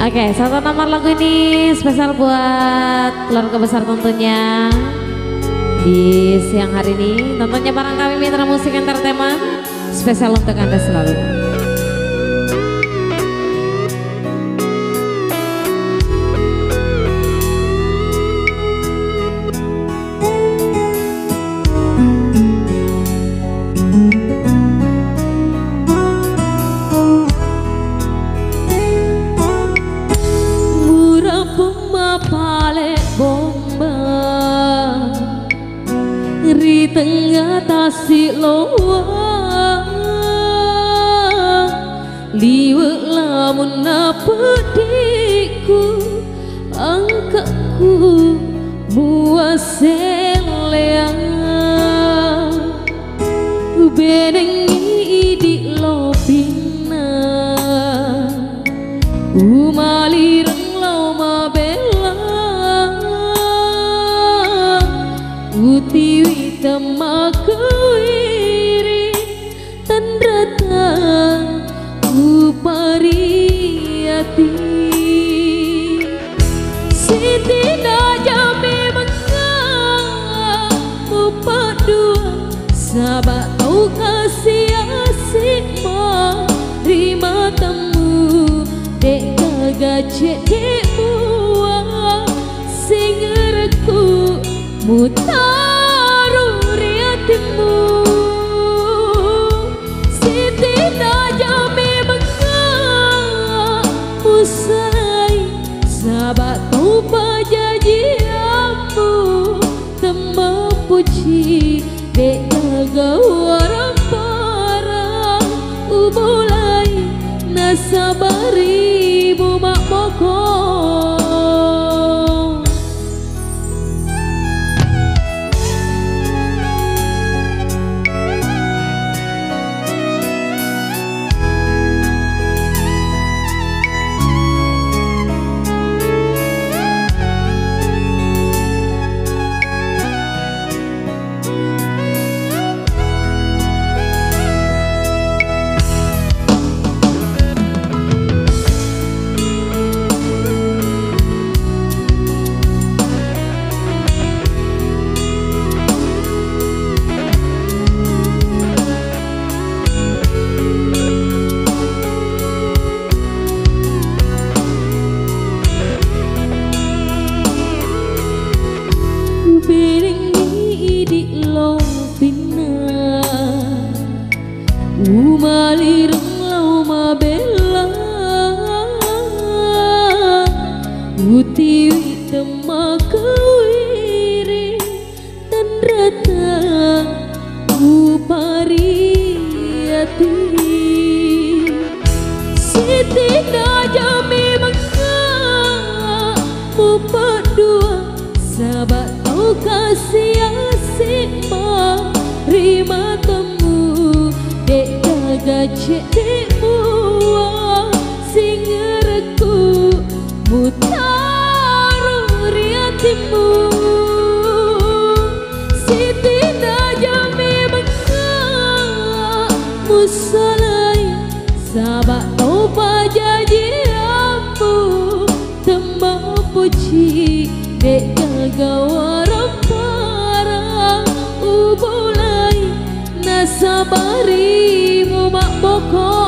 Oke, satu nomor lagu ini spesial buat keluarga besar tentunya di siang hari ini. Tentunya barang kami Mitra Musik Entertainment spesial untuk Anda selalu. Di tengah tasik loa liwet lamun napediku angkatku muaselea benengi di lobina umalireng loma bela utiwi temakuiri tandrata upariati Siti najami mengamu padua sahabat tau kasih asik rima temu dek gagacek dek buah singerku mutar Siti najami mengamu say sahabat tau pajajiamu temah puji dek gawara parang ubulai nasabari bumak mokong umalireng lauma bela utiwi temakawiri tandrata upariati Siti najami mengamu padua sahabat tau kasih asik rima temu dek gagacek dek buah singerku mutaru riatimu Siti najami mengamu salai sahabat tau pajajiamu temah puji dek gawara parang ubulai nasabari mak boko